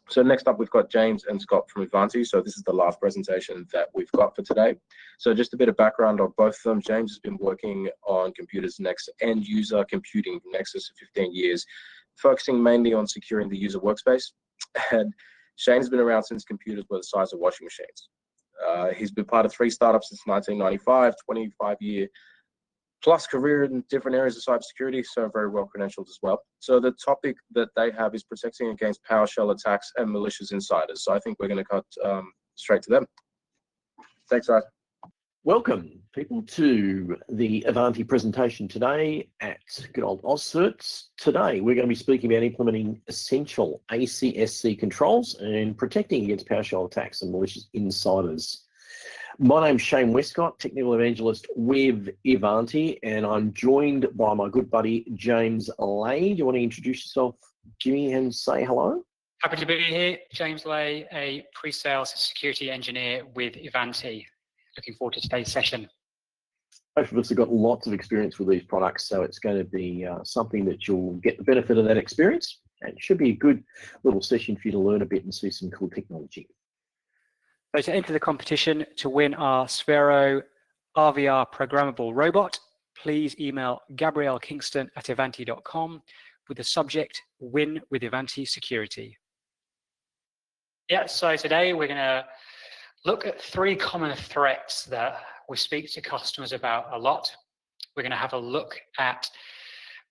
So next up, we've got James and Scott from Ivanti. So this is the last presentation that we've got for today. So just a bit of background on both of them. James has been working on computers next end user computing Nexus for 15 years, focusing mainly on securing the user workspace. And Shane's been around since computers were the size of washing machines. He's been part of 3 startups since 1995, 25-year plus career in different areas of cybersecurity, so very well credentialed as well. So the topic that they have is protecting against PowerShell attacks and malicious insiders. So I think we're going to cut straight to them. Thanks, guys. Welcome, people, to the Ivanti presentation today at good old AusCERT. Today, we're going to be speaking about implementing essential ACSC controls and protecting against PowerShell attacks and malicious insiders. My name's Shane Wescott, Technical Evangelist with Ivanti, and I'm joined by my good buddy, James Lay. Do you want to introduce yourself, Jimmy, and say hello? Happy to be here. James Lay, a pre-sales security engineer with Ivanti. Looking forward to today's session. Both of us have got lots of experience with these products, so it's going to be something that you'll get the benefit of that experience, and it should be a good little session for you to learn a bit and see some cool technology. So to enter the competition to win our Sphero RVR programmable robot, please email gabriellekingston@ivanti.com with the subject Win with Ivanti Security. Yeah, so today we're going to look at 3 common threats that we speak to customers about a lot. We're going to have a look at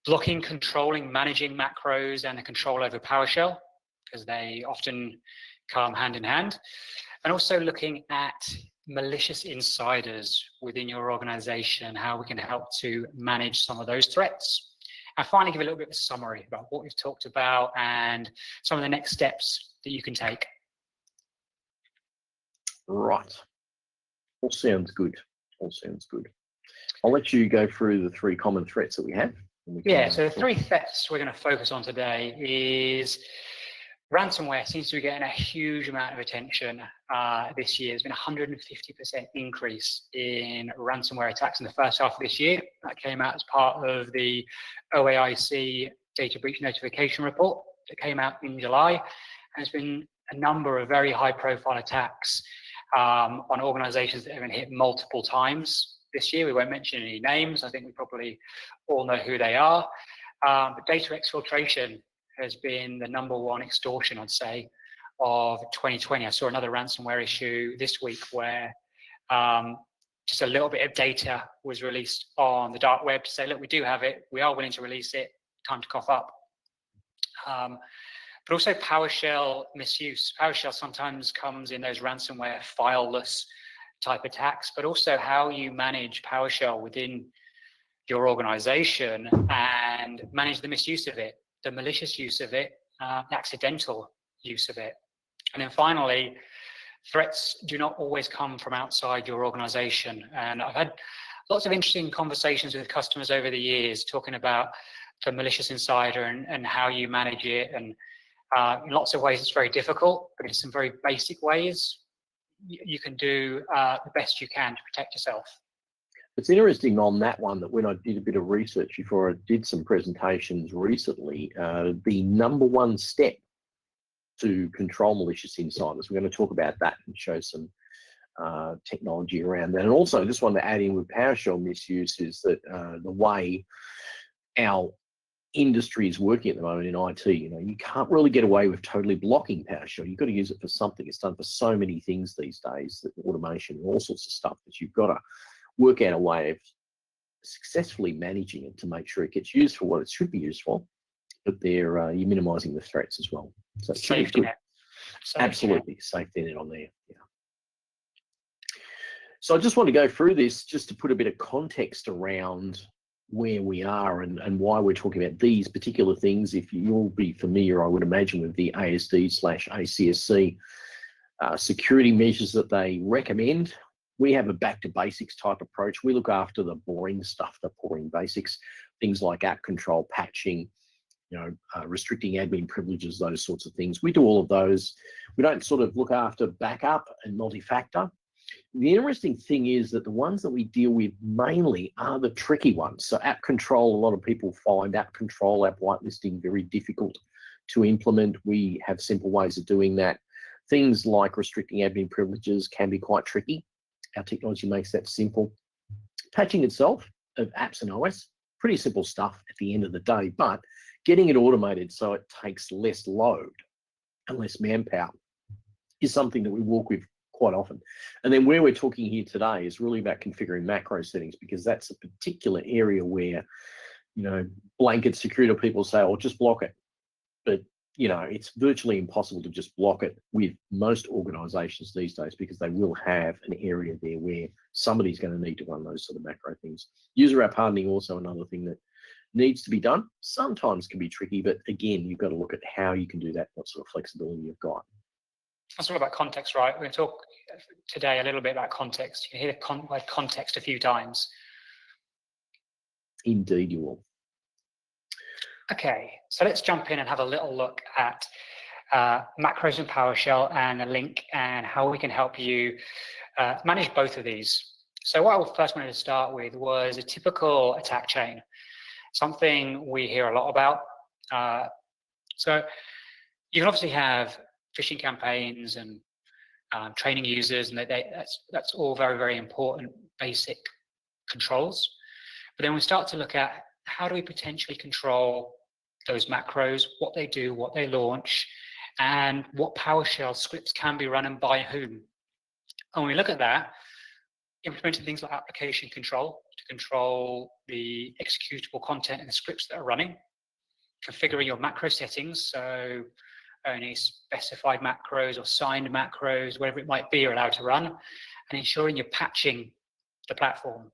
blocking, controlling, managing macros and the control over PowerShell, because they often come hand in hand. And also looking at malicious insiders within your organization, how we can help to manage some of those threats. And finally, give a little bit of a summary about what we've talked about and some of the next steps that you can take. Right. All sounds good. All sounds good. I'll let you go through the 3 common threats that we have. Yeah, so the 3 threats we're going to focus on today is ransomware seems to be getting a huge amount of attention this year. There's been a 150% increase in ransomware attacks in the first half of this year. That came out as part of the OAIC data breach notification report that came out in July. And there's been a number of very high profile attacks on organizations that have been hit multiple times this year. We won't mention any names. I think we probably all know who they are. But data exfiltration has been the #1 extortion, I'd say, of 2020. I saw another ransomware issue this week where just a little bit of data was released on the dark web to say, look, we do have it, we are willing to release it, time to cough up. But also PowerShell misuse. PowerShell sometimes comes in those ransomware fileless type attacks, but also how you manage PowerShell within your organization and manage the misuse of it, the malicious use of it, the accidental use of it. And then finally, threats do not always come from outside your organization. And I've had lots of interesting conversations with customers over the years talking about the malicious insider and how you manage it. And in lots of ways, it's very difficult, but in some very basic ways, you can do the best you can to protect yourself. It's interesting on that one that when I did a bit of research before I did some presentations recently, the #1 step to control malicious insiders, we're going to talk about that and show some technology around that. And also just wanted to add in with PowerShell misuse is that the way our industry is working at the moment in IT, you can't really get away with totally blocking PowerShell. You've got to use it for something. It's done for so many things these days, that automation and all sorts of stuff, that you've got to work out a way of successfully managing it to make sure it gets used for what it should be used for, but you're minimizing the threats as well. So it's safety net. Absolutely, safety net on there. Yeah. So I just want to go through this just to put a bit of context around where we are and why we're talking about these particular things. If you'll be familiar, I would imagine, with the ASD/ACSC security measures that they recommend. We have a back to basics type approach. We look after the boring stuff, the boring basics, things like app control, patching, restricting admin privileges, those sorts of things. We do all of those. We don't sort of look after backup and multi-factor. The interesting thing is that the ones that we deal with mainly are the tricky ones. So app control, a lot of people find app control, app whitelisting very difficult to implement. We have simple ways of doing that. Things like restricting admin privileges can be quite tricky. Our technology makes that simple. Patching itself of apps and OS, pretty simple stuff at the end of the day, but getting it automated so it takes less load and less manpower is something that we work with quite often. And then where we're talking here today is really about configuring macro settings, because that's a particular area where, blanket security people say, oh, just block it. But, it's virtually impossible to just block it with most organizations these days, because they will have an area there where somebody's going to need to run those sort of macro things. User app hardening, also another thing that needs to be done. Sometimes can be tricky, but again, you've got to look at how you can do that, what sort of flexibility you've got. Let's talk about context, right? We're going to talk today a little bit about context. You can hear the word context a few times. Indeed, you will. Okay, so let's jump in and have a little look at macros in PowerShell and a link and how we can help you manage both of these. So what I first wanted to start with was a typical attack chain, something we hear a lot about. So you can obviously have phishing campaigns and training users, and that's all very, very important basic controls. But then we start to look at how do we potentially control those macros, what they do, what they launch, and what PowerShell scripts can be run and by whom. And when we look at that, implementing things like application control to control the executable content and the scripts that are running, configuring your macro settings, so only specified macros or signed macros, whatever it might be, are allowed to run, and ensuring you're patching the platform.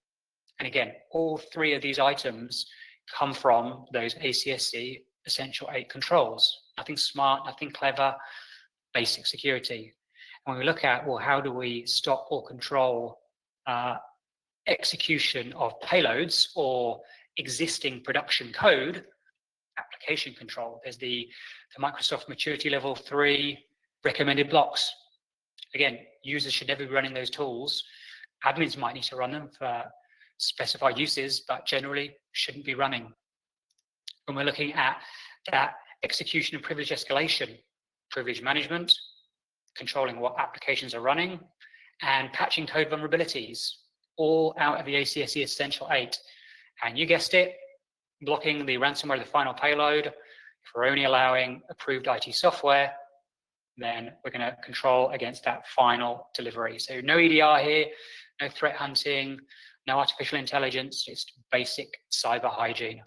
And again, all three of these items come from those ACSC Essential 8 controls. Nothing smart, nothing clever, basic security. And when we look at, well, how do we stop or control execution of payloads or existing production code, application control. There's the Microsoft Maturity Level 3 recommended blocks. Again, users should never be running those tools. Admins might need to run them for specified uses, but generally shouldn't be running. When we're looking at that execution and privilege escalation, privilege management, controlling what applications are running, and patching code vulnerabilities, all out of the ACSC Essential 8. And you guessed it, blocking the ransomware of the final payload. If we're only allowing approved IT software, then we're going to control against that final delivery. So no EDR here, no threat hunting, no artificial intelligence, just basic cyber hygiene.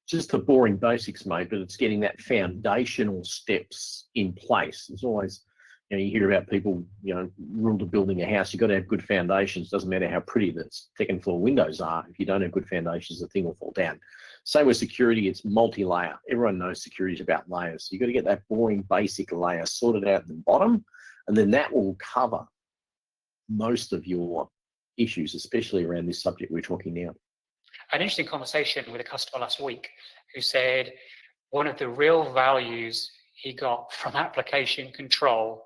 Just the boring basics, mate, but it's getting that foundational steps in place. It's always, you hear about people, rule to building a house, you've got to have good foundations. Doesn't matter how pretty the second floor windows are. If you don't have good foundations, the thing will fall down. Same with security, it's multi-layer. Everyone knows security is about layers. So you've got to get that boring basic layer sorted out at the bottom, and then that will cover most of your issues, especially around this subject we're talking now. An interesting conversation with a customer last week who said one of the real values he got from application control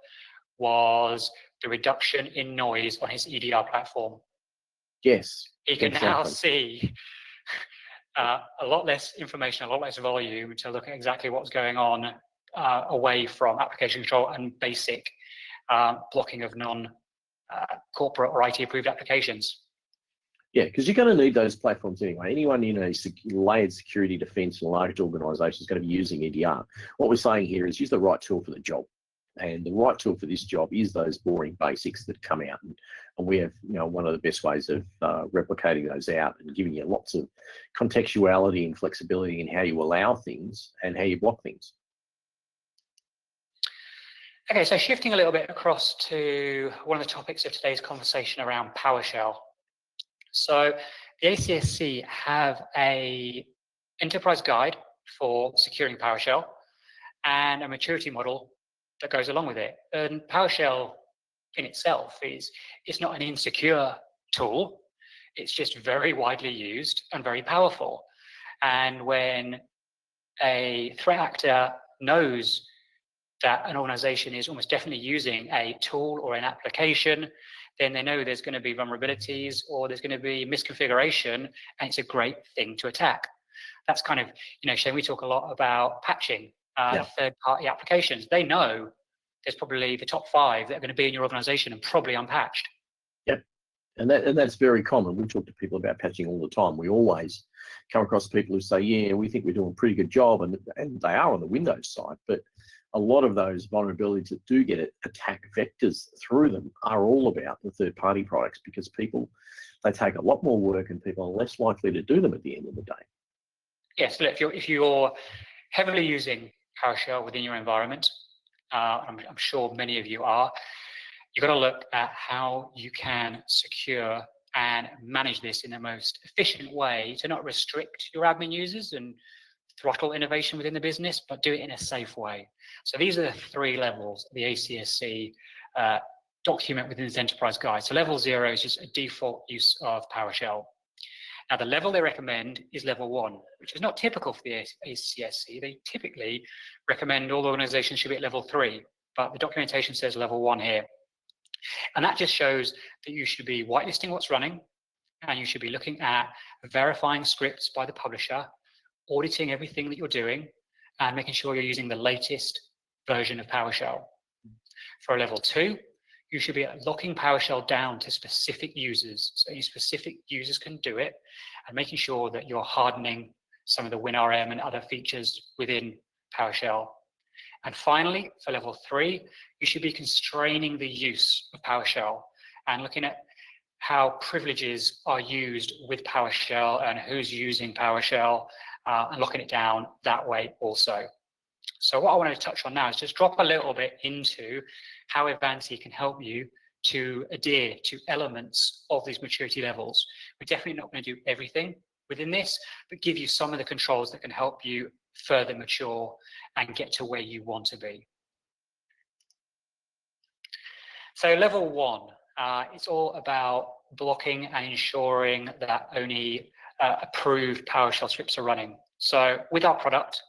was the reduction in noise on his EDR platform. Yes. He can now see a lot less information, a lot less volume to look at exactly what's going on away from application control and basic blocking of non-corporate or IT-approved applications. Yeah, because you're going to need those platforms anyway. Anyone in a layered security defense in a large organization is going to be using EDR. What we're saying here is use the right tool for the job. And the right tool for this job is those boring basics that come out. And we have, one of the best ways of replicating those out and giving you lots of contextuality and flexibility in how you allow things and how you block things. Okay, so shifting a little bit across to one of the topics of today's conversation around PowerShell. So the ACSC have a enterprise guide for securing PowerShell and a maturity model that goes along with it. And PowerShell in itself it's not an insecure tool. It's just very widely used and very powerful. And when a threat actor knows that an organization is almost definitely using a tool or an application, then they know there's going to be vulnerabilities or there's going to be misconfiguration, and it's a great thing to attack. That's kind of, Shane, we talk a lot about patching. third-party applications. They know there's probably the top 5 that are going to be in your organization and probably unpatched. Yep. And that's very common. We talk to people about patching all the time. We always come across people who say, yeah, we think we're doing a pretty good job, and they are on the Windows side, but a lot of those vulnerabilities that do get attack vectors through them are all about the third-party products, because they take a lot more work and people are less likely to do them at the end of the day. Yes, so if you're heavily using PowerShell within your environment, I'm sure many of you are, you've got to look at how you can secure and manage this in the most efficient way to not restrict your admin users and throttle innovation within the business, but do it in a safe way. So these are the 3 levels the ACSC document within this enterprise guide. So level 0 is just a default use of PowerShell. Now, the level they recommend is level 1, which is not typical for the ACSC. They typically recommend all organizations should be at level 3, but the documentation says level 1 here. And that just shows that you should be whitelisting what's running, and you should be looking at verifying scripts by the publisher, auditing everything that you're doing, and making sure you're using the latest version of PowerShell. For level 2, you should be locking PowerShell down to specific users, so any specific users can do it, and making sure that you're hardening some of the WinRM and other features within PowerShell. And finally, for level 3, you should be constraining the use of PowerShell and looking at how privileges are used with PowerShell and who's using PowerShell, and locking it down that way also. So what I want to touch on now is just drop a little bit into how Ivanti can help you to adhere to elements of these maturity levels. We're definitely not going to do everything within this, but give you some of the controls that can help you further mature and get to where you want to be. So level 1, it's all about blocking and ensuring that only approved PowerShell scripts are running. So with our product,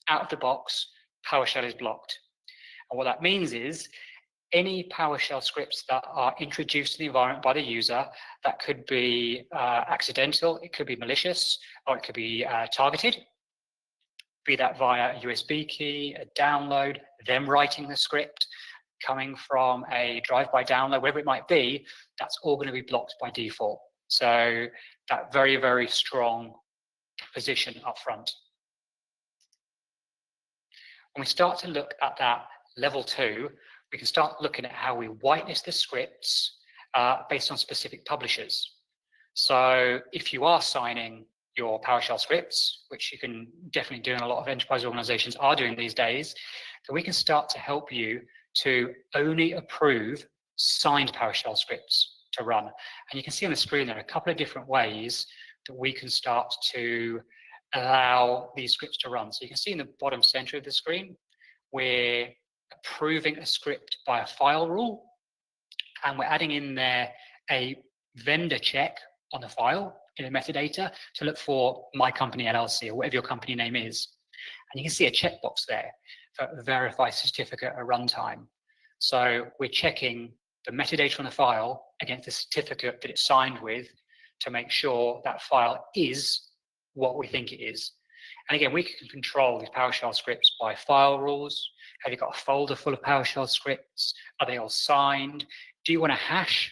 out of the box, PowerShell is blocked. And what that means is any PowerShell scripts that are introduced to the environment by the user, that could be accidental, it could be malicious, or it could be targeted, be that via a USB key, a download, them writing the script, coming from a drive-by download, whatever it might be, that's all going to be blocked by default. So that very, very strong position up front. When we start to look at that level 2, we can start looking at how we whitelist the scripts based on specific publishers. So if you are signing your PowerShell scripts, which you can definitely do, and a lot of enterprise organizations are doing these days, then we can start to help you to only approve signed PowerShell scripts to run. And you can see on the screen there are a couple of different ways that we can start to allow these scripts to run. So you can see in the bottom center of the screen, we're approving a script by a file rule, and we're adding in there a vendor check on the file in the metadata to look for my company LLC or whatever your company name is. And you can see a checkbox there for verify certificate at runtime. So we're checking the metadata on the file against the certificate that it's signed with to make sure that file is what we think it is. And again, we can control these PowerShell scripts by file rules. Have you got a folder full of PowerShell scripts? Are they all signed? Do you want to hash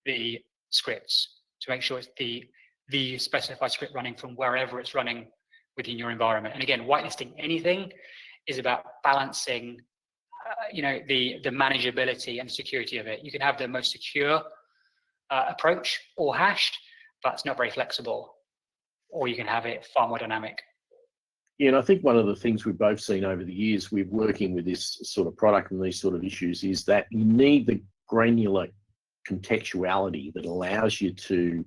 the scripts to make sure it's the specified script running from wherever it's running within your environment? And again, whitelisting anything is about balancing the manageability and security of it. You can have the most secure approach or hashed, but it's not very flexible. Or you can have it far more dynamic. Yeah, and I think one of the things we've both seen over the years with working with this sort of product and these sort of issues is that you need the granular contextuality that allows you to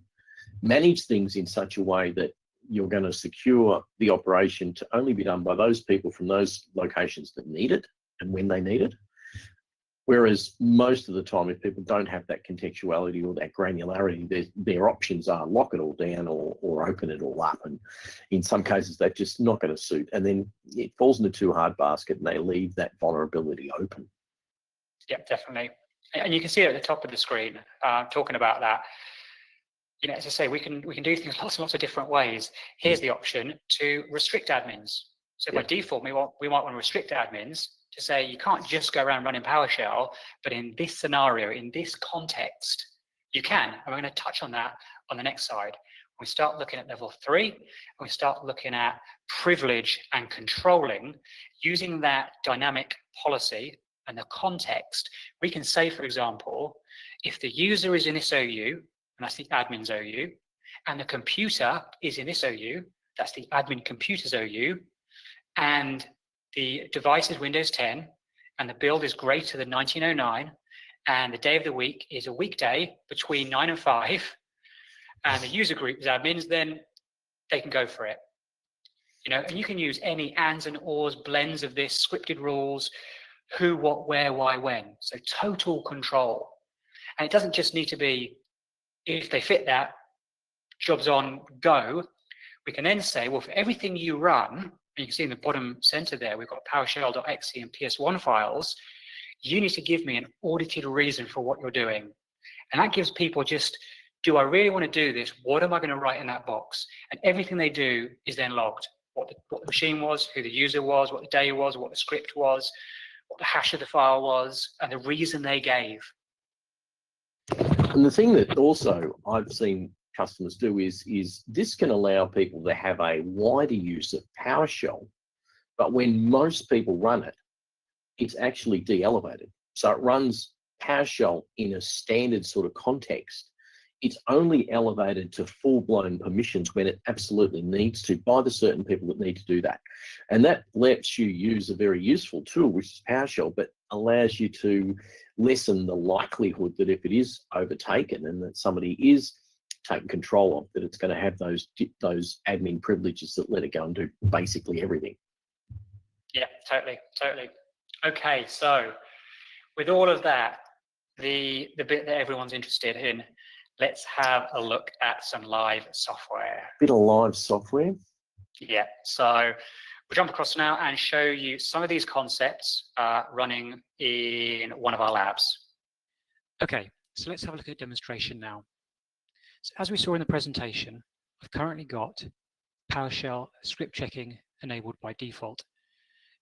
manage things in such a way that you're going to secure the operation to only be done by those people from those locations that need it and when they need it. Whereas most of the time, if people don't have that contextuality or that granularity, their options are lock it all down or open it all up. And in some cases, they're just not going to suit. And then it falls into too hard basket and they leave that vulnerability open. Yeah, definitely. And you can see it at the top of the screen, talking about that. As I say, we can do things lots and lots of different ways. Here's the option to restrict admins. So by default, we might want to restrict admins to say you can't just go around running PowerShell, but in this scenario, in this context, you can. And we're going to touch on that on the next slide. We start looking at level 3, and we start looking at privilege and controlling. Using that dynamic policy and the context, we can say, for example, if the user is in this OU, and that's the admin's OU, and the computer is in this OU, that's the admin computer's OU, and the device is Windows 10, and the build is greater than 1909, and the day of the week is a weekday between 9 and 5, and the user group is admins, then they can go for it. You know, and you can use any ands and ors, blends of this, scripted rules, who, what, where, why, when. So total control. And it doesn't just need to be, if they fit that, jobs on, go. We can then say, well, for everything you run, and you can see in the bottom center there, we've got PowerShell.exe and PS1 files, you need to give me an audited reason for what you're doing. And that gives people just, do I really want to do this? What am I going to write in that box? And everything they do is then logged. What the machine was, who the user was, what the day was, what the script was, what the hash of the file was, and the reason they gave. And the thing that also I've seen customers do is this can allow people to have a wider use of PowerShell, but when most people run it, it's actually de-elevated. So it runs PowerShell in a standard sort of context. It's only elevated to full-blown permissions when it absolutely needs to by the certain people that need to do that. And that lets you use a very useful tool, which is PowerShell, but allows you to lessen the likelihood that if it is overtaken and that somebody is taken control of, that it's going to have those admin privileges that let it go and do basically everything. Yeah, totally. Okay, so with all of that, the bit that everyone's interested in, let's have a look at some live software. Bit of live software. Yeah, so we'll jump across now and show you some of these concepts running in one of our labs. Okay, so let's have a look at a demonstration now. So as we saw in the presentation, I've currently got PowerShell script checking enabled by default.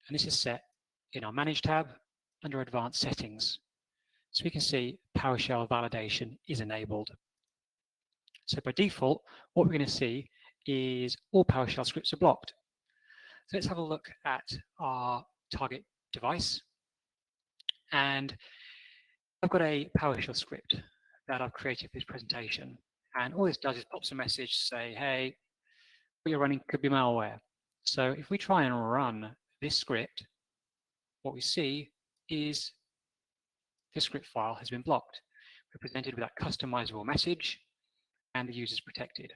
And this is set in our Manage tab under Advanced Settings. So we can see PowerShell validation is enabled. So by default, what we're going to see is all PowerShell scripts are blocked. So let's have a look at our target device. And I've got a PowerShell script that I've created for this presentation. And all this does is pops a message to say, hey, what you're running could be malware. So if we try and run this script, what we see is this script file has been blocked. We're presented with that customizable message and the user's protected.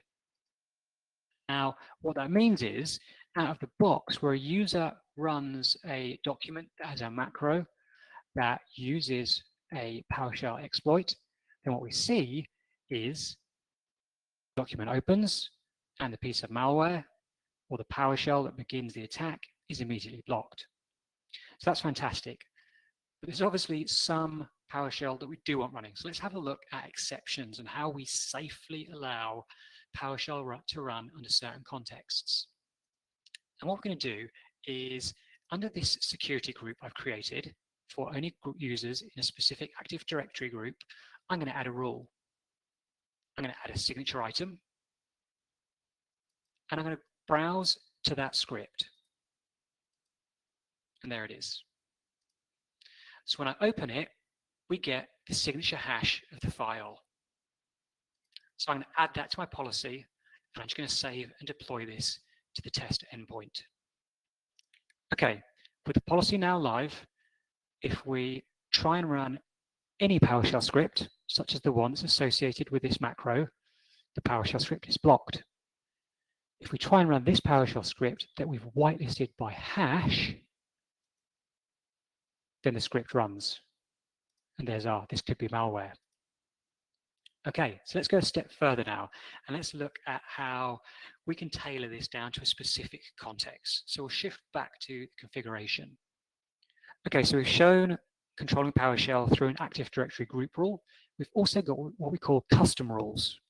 Now, what that means is, out of the box, where a user runs a document that has a macro that uses a PowerShell exploit, then what we see is the document opens and the piece of malware or the PowerShell that begins the attack is immediately blocked. So that's fantastic. But there's obviously some PowerShell that we do want running. So let's have a look at exceptions and how we safely allow PowerShell to run under certain contexts. And what we're going to do is, under this security group I've created for only group users in a specific Active Directory group, I'm going to add a rule. I'm going to add a signature item, and I'm going to browse to that script. And there it is. So when I open it, we get the signature hash of the file. So I'm going to add that to my policy, and I'm just going to save and deploy this to the test endpoint. Okay, with the policy now live, if we try and run any PowerShell script, such as the one that's associated with this macro, the PowerShell script is blocked. If we try and run this PowerShell script that we've whitelisted by hash, then the script runs. And there's this could be malware. Okay, so let's go a step further now, and let's look at how we can tailor this down to a specific context. So we'll shift back to configuration. Okay, so we've shown controlling PowerShell through an Active Directory group rule. We've also got what we call custom rules.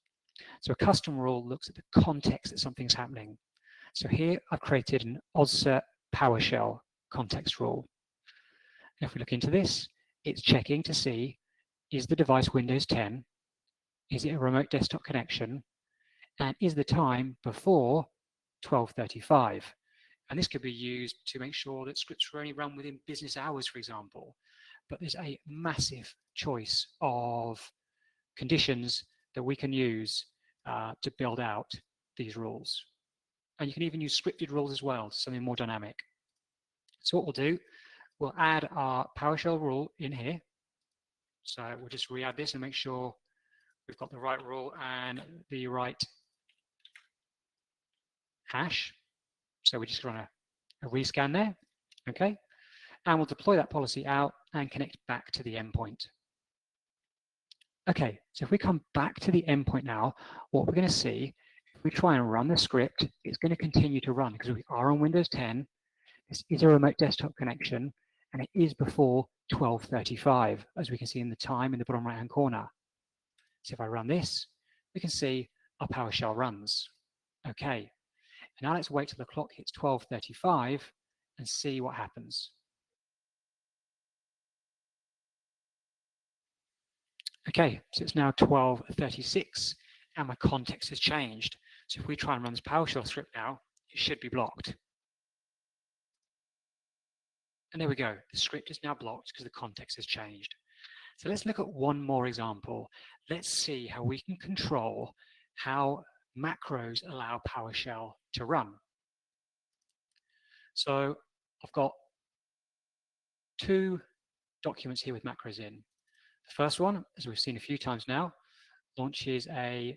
So a custom rule looks at the context that something's happening. So here I've created an AusCERT PowerShell context rule. If we look into this, it's checking to see, is the device Windows 10? Is it a remote desktop connection? And is the time before 12:35? And this could be used to make sure that scripts are only run within business hours, for example. But there's a massive choice of conditions that we can use to build out these rules. And you can even use scripted rules as well, something more dynamic. So what we'll do, we'll add our PowerShell rule in here. So we'll just re-add this and make sure we've got the right rule and the right hash. So we just run a rescan there, okay? And we'll deploy that policy out and connect back to the endpoint. Okay, so if we come back to the endpoint now, what we're going to see, if we try and run the script, it's going to continue to run because we are on Windows 10. This is a remote desktop connection, and it is before 12:35, as we can see in the time in the bottom right-hand corner. So if I run this, we can see our PowerShell runs. Okay, and now let's wait till the clock hits 12:35 and see what happens. Okay, so it's now 12:36 and my context has changed. So if we try and run this PowerShell script now, it should be blocked. And there we go, the script is now blocked because the context has changed. So let's look at one more example. Let's see how we can control how macros allow PowerShell to run. So I've got two documents here with macros in. The first one, as we've seen a few times now, launches a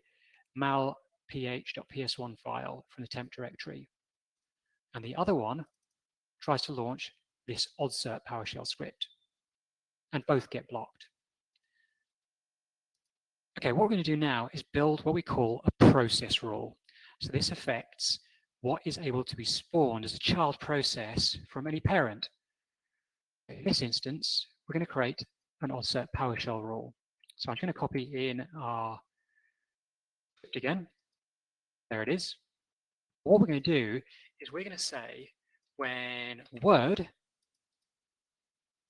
malph.ps1 file from the temp directory. And the other one tries to launch this AusCERT PowerShell script. And both get blocked. Okay, what we're going to do now is build what we call a process rule. So this affects what is able to be spawned as a child process from any parent. In this instance, we're going to create an AusCERT PowerShell rule. So I'm going to copy in our script again. There it is. What we're going to do is we're going to say when Word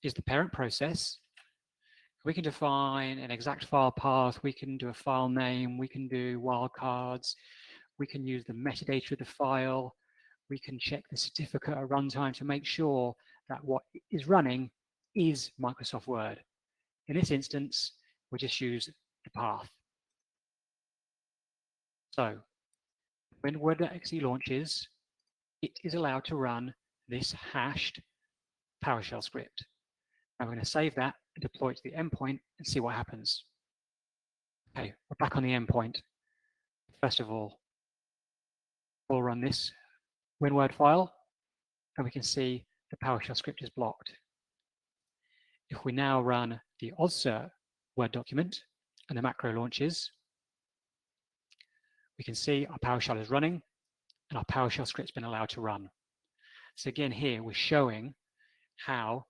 is the parent process, we can define an exact file path, we can do a file name, we can do wildcards, we can use the metadata of the file, we can check the certificate at runtime to make sure that what is running is Microsoft Word. In this instance, we just use the path. So when Word.exe launches, it is allowed to run this hashed PowerShell script. Now we're going to save that and deploy it to the endpoint and see what happens. Okay, we're back on the endpoint. First of all, we'll run this WinWord file, and we can see the PowerShell script is blocked. If we now run the AusCERT Word document and the macro launches, we can see our PowerShell is running and our PowerShell script's been allowed to run. So again, here we're showing how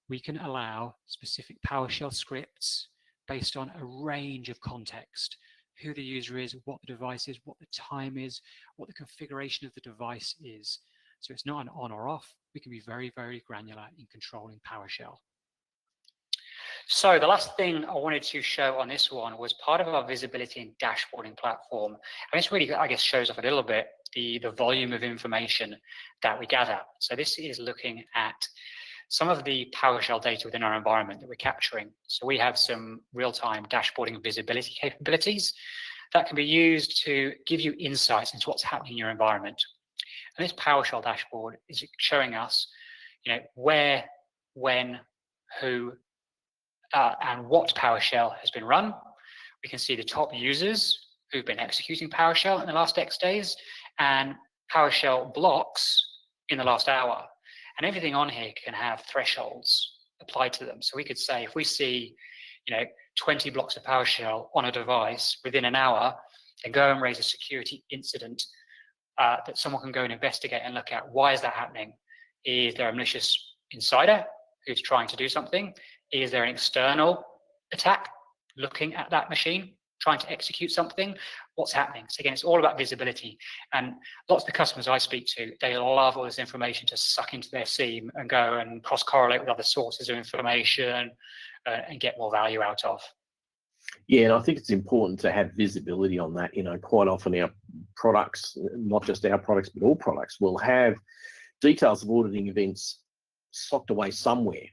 we can allow specific PowerShell scripts based on a range of context, who the user is, what the device is, what the time is, what the configuration of the device is. So it's not an on or off. We can be very, very granular in controlling PowerShell. So the last thing I wanted to show on this one was part of our visibility and dashboarding platform. And this really, I guess, shows off a little bit the volume of information that we gather. So this is looking at some of the PowerShell data within our environment that we're capturing. So we have some real-time dashboarding and visibility capabilities that can be used to give you insights into what's happening in your environment. And this PowerShell dashboard is showing us, where, when, who, and what PowerShell has been run. We can see the top users who've been executing PowerShell in the last X days and PowerShell blocks in the last hour. And everything on here can have thresholds applied to them. So we could say if we see, 20 blocks of PowerShell on a device within an hour, then go and raise a security incident that someone can go and investigate and look at. Why is that happening? Is there a malicious insider who's trying to do something? Is there an external attack looking at that machine, trying to execute something? what's happening. So again, it's all about visibility. And lots of the customers I speak to, they love all this information to suck into their SIEM and go and cross-correlate with other sources of information and get more value out of. Yeah, and I think it's important to have visibility on that. Quite often our products, not just our products, but all products, will have details of auditing events socked away somewhere,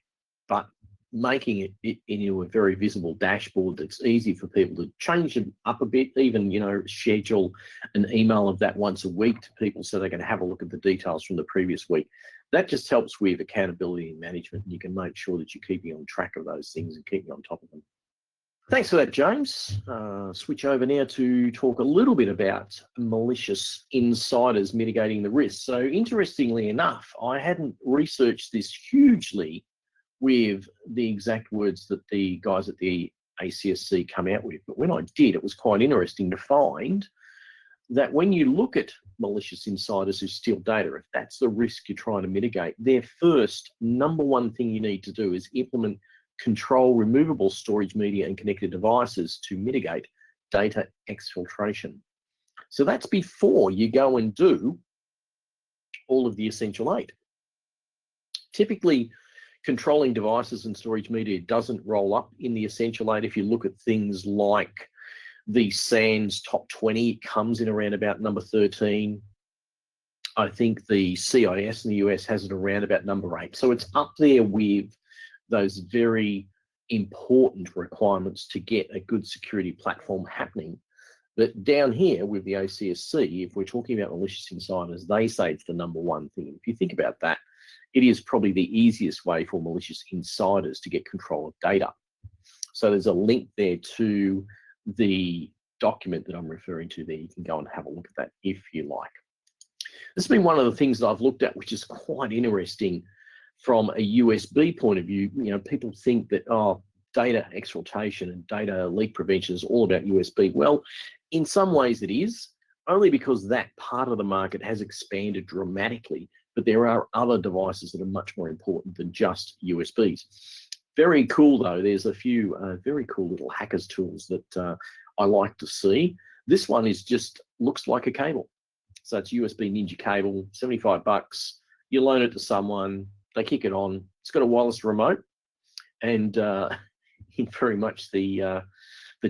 but making it into a very visible dashboard that's easy for people to change it up a bit, even, schedule an email of that once a week to people so they can have a look at the details from the previous week. That just helps with accountability and management, and you can make sure that you're keeping on track of those things and keeping on top of them. Thanks for that, James. Switch over now to talk a little bit about malicious insiders mitigating the risk. So interestingly enough, I hadn't researched this hugely with the exact words that the guys at the AusCERT come out with. But when I did, it was quite interesting to find that when you look at malicious insiders who steal data, if that's the risk you're trying to mitigate, their first number one thing you need to do is implement control removable storage media and connected devices to mitigate data exfiltration. So that's before you go and do all of the essential 8. Typically, controlling devices and storage media doesn't roll up in the essential 8. If you look at things like the SANS top 20, it comes in around about number 13. I think the CIS in the US has it around about number 8. So it's up there with those very important requirements to get a good security platform happening. But down here with the AusCERT, if we're talking about malicious insiders, they say it's the number one thing. If you think about that, it is probably the easiest way for malicious insiders to get control of data. So there's a link there to the document that I'm referring to there. You can go and have a look at that if you like. This has been one of the things that I've looked at, which is quite interesting from a USB point of view. People think that, data exfiltration and data leak prevention is all about USB. Well, in some ways it is, only because that part of the market has expanded dramatically, but there are other devices that are much more important than just USBs. Very cool though, there's a few very cool little hackers tools that I like to see. This one is just looks like a cable. So it's USB Ninja cable, 75 bucks. You loan it to someone, they kick it on. It's got a wireless remote, and in very much the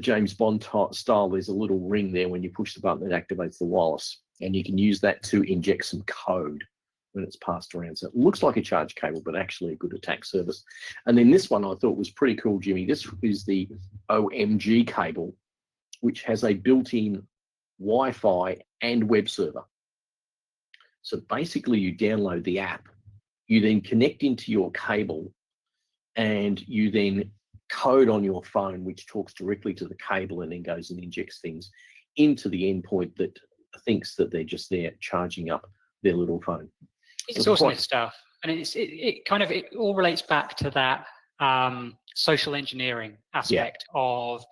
James Bond style, there's a little ring there. When you push the button, it activates the wireless, and you can use that to inject some code when it's passed around. So it looks like a charge cable, but actually a good attack surface. And then this one I thought was pretty cool, Jimmy. This is the OMG cable, which has a built-in Wi-Fi and web server. So basically you download the app, you then connect into your cable, and you then code on your phone, which talks directly to the cable and then goes and injects things into the endpoint that thinks that they're just there charging up their little phone. It's awesome stuff. And it all relates back to that social engineering aspect of,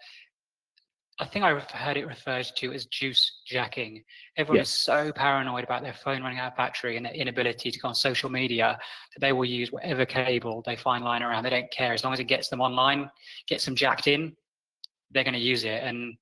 I think I heard it referred to as juice jacking. Everyone is so paranoid about their phone running out of battery and their inability to go on social media that they will use whatever cable they find lying around. They don't care. As long as it gets them online, gets them jacked in, they're going to use it. And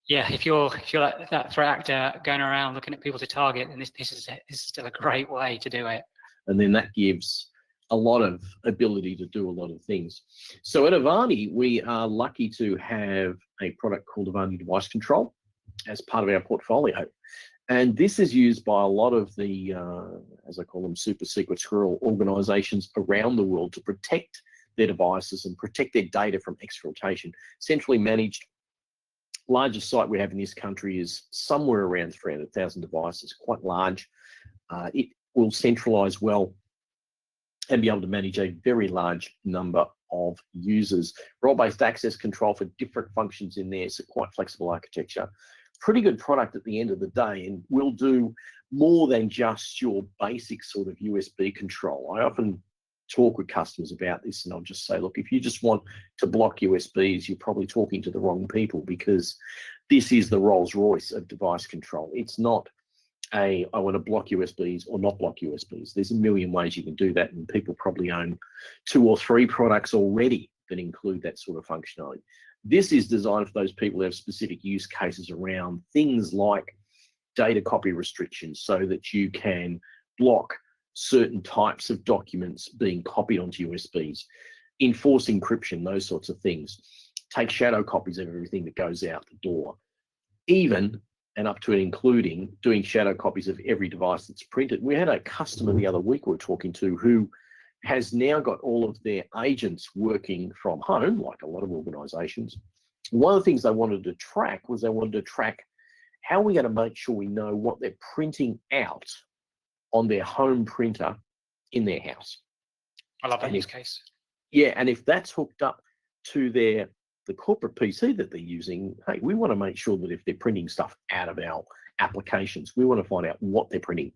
yeah, if you're like that threat actor going around looking at people to target, then this is still a great way to do it. And then that gives a lot of ability to do a lot of things. So at Avanti, we are lucky to have a product called Avanti Device Control as part of our portfolio. And this is used by a lot of the, as I call them, super secret squirrel organizations around the world to protect their devices and protect their data from exfiltration. Centrally managed. Largest site we have in this country is somewhere around 300,000 devices, quite large. It will centralize well and be able to manage a very large number of users. Role-based access control for different functions in there, so quite flexible architecture. Pretty good product at the end of the day, and will do more than just your basic sort of USB control. I often talk with customers about this, and I'll just say, look, if you just want to block USBs, you're probably talking to the wrong people, because this is the Rolls-Royce of device control. It's not I want to block USBs or not block USBs. There's a million ways you can do that, and people probably own 2 or 3 products already that include that sort of functionality. This is designed for those people who have specific use cases around things like data copy restrictions, so that you can block certain types of documents being copied onto USBs, enforce encryption, those sorts of things, take shadow copies of everything that goes out the door, even and up to and including doing shadow copies of every device that's printed. We had a customer the other week we were talking to who has now got all of their agents working from home, like a lot of organizations. One of the things they wanted to track was how are we going to make sure we know what they're printing out on their home printer in their house. I love that use case. Yeah, and if that's hooked up to the corporate PC that they're using, hey, we want to make sure that if they're printing stuff out of our applications, we want to find out what they're printing.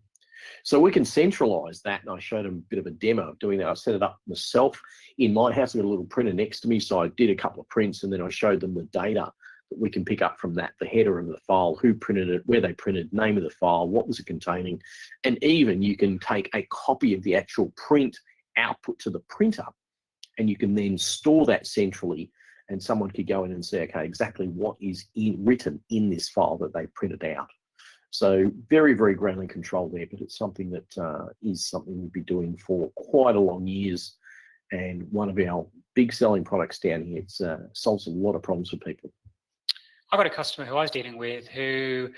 So we can centralize that, and I showed them a bit of a demo of doing that. I set it up myself in my house. I got a little printer next to me, so I did a couple of prints, and then I showed them the data that we can pick up from that, the header of the file, who printed it, where they printed, name of the file, what was it containing, and even you can take a copy of the actual print output to the printer, and you can then store that centrally, and someone could go in and say, okay, exactly what is written in this file that they printed out. So very, very granular control there, but it's something that is something we'll be doing for quite a long years, and one of our big selling products down here. It solves a lot of problems for people. I got a customer who I was dealing with who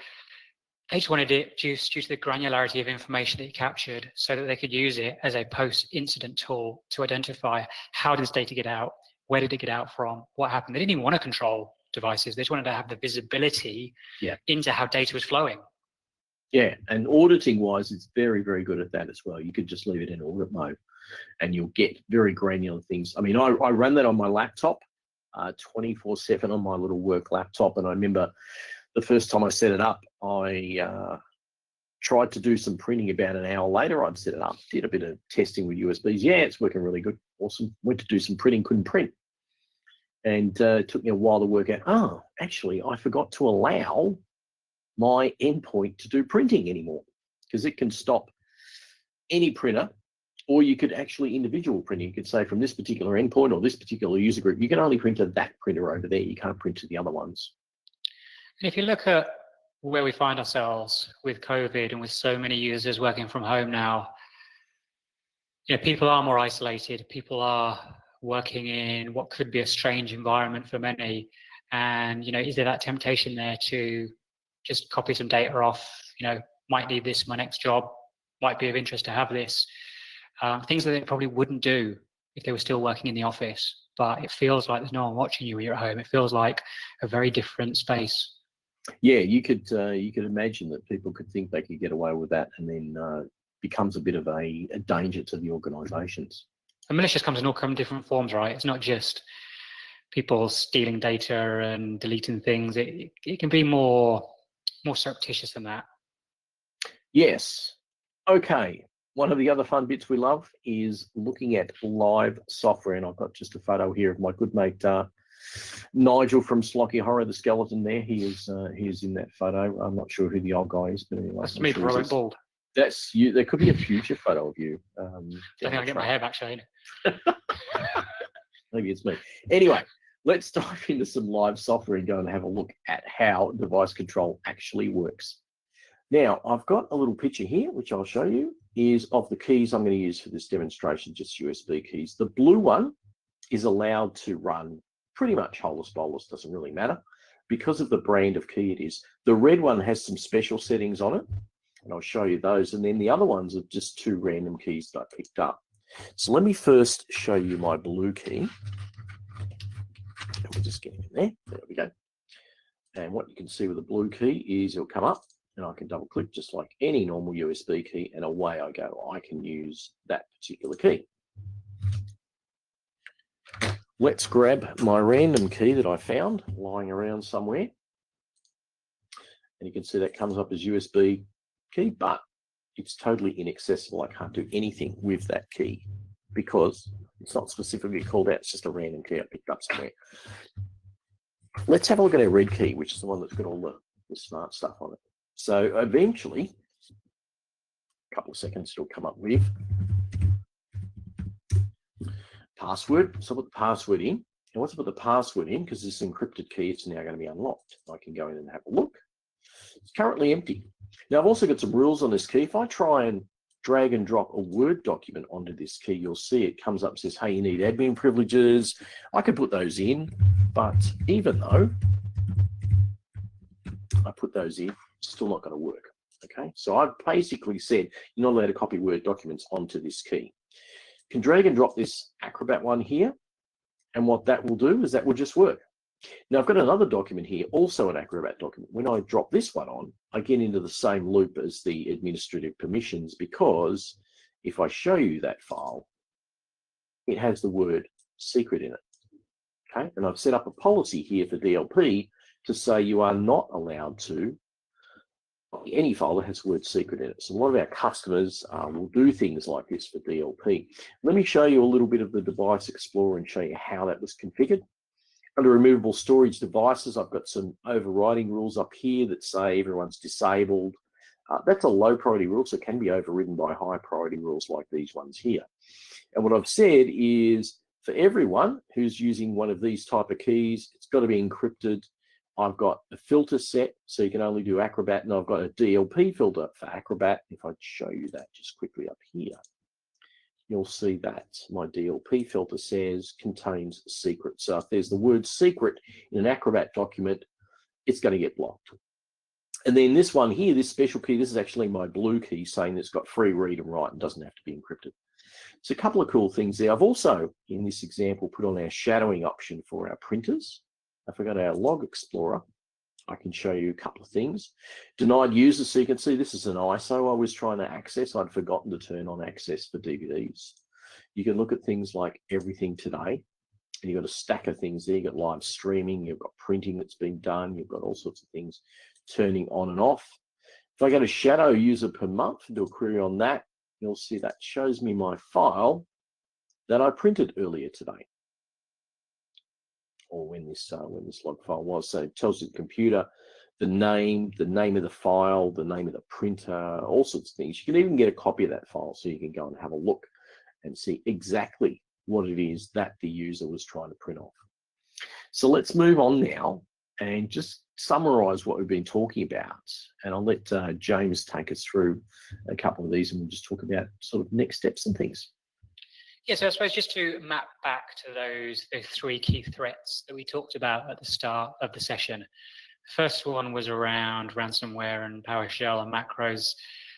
they just wanted it due to the granularity of information that he captured, so that they could use it as a post-incident tool to identify how did this data get out, where did it get out from, what happened. They didn't even want to control devices. They just wanted to have the visibility into how data was flowing. Yeah, and auditing wise, it's very, very good at that as well. You could just leave it in audit mode and you'll get very granular things. I mean, I run that on my laptop 24/7 on my little work laptop. And I remember the first time I set it up, I tried to do some printing. About an hour later, I'd set it up, did a bit of testing with USBs. Yeah, it's working really good. Awesome. Went to do some printing, couldn't print. And it took me a while to work out, oh, actually, I forgot to allow my endpoint to do printing anymore, because it can stop any printer, or you could actually individual printing. You could say from this particular endpoint or this particular user group, you can only print to that printer over there. You can't print to the other ones. And if you look at where we find ourselves with COVID and with so many users working from home now, you know, people are more isolated. People are working in what could be a strange environment for many. And, you know, is there that temptation there to just copy some data off, you know, might need this for my next job, might be of interest to have this. Things that they probably wouldn't do if they were still working in the office, but it feels like there's no one watching you when you're at home. It feels like a very different space. Yeah, you could imagine that people could think they could get away with that, and then becomes a bit of a danger to the organizations. And malicious comes in all kind of different forms, right? It's not just people stealing data and deleting things. It can be more surreptitious than that. Yes. Okay. One of the other fun bits we love is looking at live software, and I've got just a photo here of my good mate Nigel from Slocky Horror, the skeleton there. He is in that photo. I'm not sure who the old guy is, but anyway. That's me, but I went bald. That's you. There could be a future photo of you. I think I get my hair back, Shane. Maybe it's me. Anyway, let's dive into some live software and go and have a look at how device control actually works. Now, I've got a little picture here, which I'll show you, is of the keys I'm going to use for this demonstration, just USB keys. The blue one is allowed to run pretty much holeless bolus, doesn't really matter, because of the brand of key it is. The red one has some special settings on it, and I'll show you those. And then the other ones are just two random keys that I picked up. So let me first show you my blue key. We'll just get in there. There we go. And what you can see with the blue key is it'll come up, and I can double click just like any normal USB key, and away I go. I can use that particular key. Let's grab my random key that I found lying around somewhere. And you can see that comes up as USB key, but it's totally inaccessible. I can't do anything with that key because it's not specifically called out. It's just a random key I picked up somewhere. Let's have a look at our red key, which is the one that's got all the smart stuff on it. So eventually, a couple of seconds, it'll come up with password. So put the password in, And once I put the password in, because this encrypted key, it's now going to be unlocked. I can go in and have a look. It's currently empty. Now, I've also got some rules on this key. If I try and drag and drop a Word document onto this key, you'll see it comes up and says, hey, you need admin privileges. I could put those in, but even though I put those in, it's still not going to work. Okay, so I've basically said you're not allowed to copy Word documents onto this key. You can drag and drop this Acrobat one here, and what that will do is that will just work. Now I've got another document here, also an Acrobat document. When I drop this one on, I get into the same loop as the administrative permissions, because if I show you that file, it has the word secret in it. Okay, and I've set up a policy here for DLP to say you are not allowed to copy any file that has the word secret in it. So a lot of our customers will do things like this for DLP. Let me show you a little bit of the Device Explorer and show you how that was configured. Under removable storage devices, I've got some overriding rules up here that say everyone's disabled. That's a low priority rule, so it can be overridden by high priority rules like these ones here. And what I've said is for everyone who's using one of these type of keys, it's got to be encrypted. I've got a filter set, so you can only do Acrobat, and I've got a DLP filter for Acrobat. If I show you that just quickly up here, you'll see that my DLP filter says contains secret. So if there's the word secret in an Acrobat document, it's going to get blocked. And then this one here, this special key, this is actually my blue key saying it's got free read and write and doesn't have to be encrypted. So a couple of cool things there. I've also, in this example, put on our shadowing option for our printers. If I go to our Log Explorer, I can show you a couple of things. Denied users, so you can see this is an ISO I was trying to access. I'd forgotten to turn on access for DVDs. You can look at things like everything today, and you've got a stack of things there. You've got live streaming, you've got printing that's been done, you've got all sorts of things turning on and off. If I go to shadow user per month and do a query on that, you'll see that shows me my file that I printed earlier today, or when this log file was. So it tells the computer the name of the file, the name of the printer, all sorts of things. You can even get a copy of that file so you can go and have a look and see exactly what it is that the user was trying to print off. So let's move on now and just summarize what we've been talking about. And I'll let James take us through a couple of these, and we'll just talk about sort of next steps and things. Yeah, so I suppose just to map back to those three key threats that we talked about at the start of the session. The first one was around ransomware and PowerShell and macros.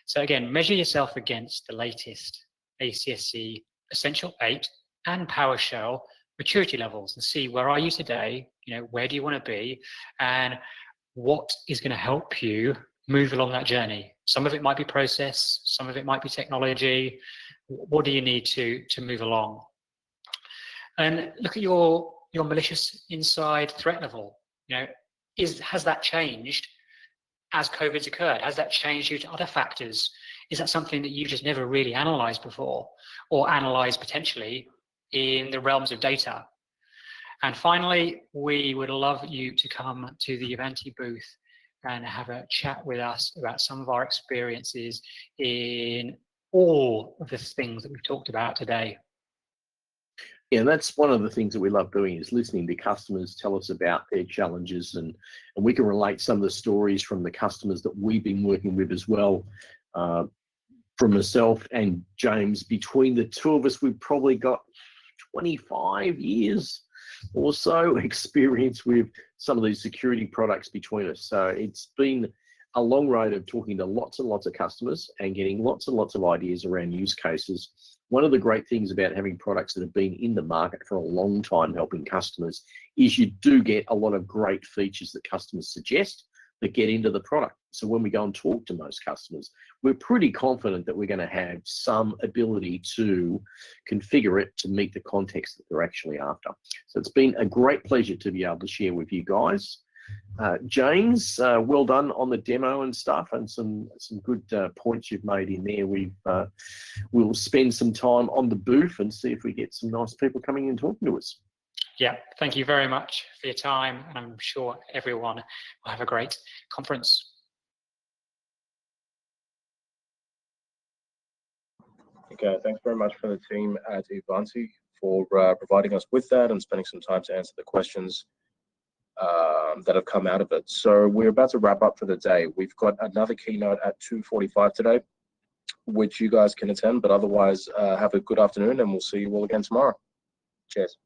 So again, measure yourself against the latest ACSC Essential 8 and PowerShell maturity levels and see where are you today, where do you want to be, and what is going to help you move along that journey. Some of it might be process, some of it might be technology. What do you need to move along? And look at your malicious inside threat level. Has that changed as COVID's occurred? Has that changed due to other factors? Is that something that you've just never really analyzed before, or analyzed potentially in the realms of data? And finally, we would love you to come to the Ivanti booth and have a chat with us about some of our experiences in all of the things that we've talked about today. Yeah, and that's one of the things that we love doing, is listening to customers tell us about their challenges, and we can relate some of the stories from the customers that we've been working with as well. From myself and James, between the two of us, we've probably got 25 years or so experience with some of these security products between us. So it's been a long road of talking to lots and lots of customers and getting lots and lots of ideas around use cases. One of the great things about having products that have been in the market for a long time helping customers is you do get a lot of great features that customers suggest that get into the product. So when we go and talk to most customers, we're pretty confident that we're going to have some ability to configure it to meet the context that they're actually after. So it's been a great pleasure to be able to share with you guys. James, well done on the demo and stuff, and some good points you've made in there. We'll spend some time on the booth and see if we get some nice people coming and talking to us. Yeah, thank you very much for your time, and I'm sure everyone will have a great conference. Okay, thanks very much for the team at Ivanti for providing us with that and spending some time to answer the questions that have come out of it. So we're about to wrap up for the day. We've got another keynote at 2:45 today, which you guys can attend, but otherwise have a good afternoon, and we'll see you all again tomorrow. Cheers.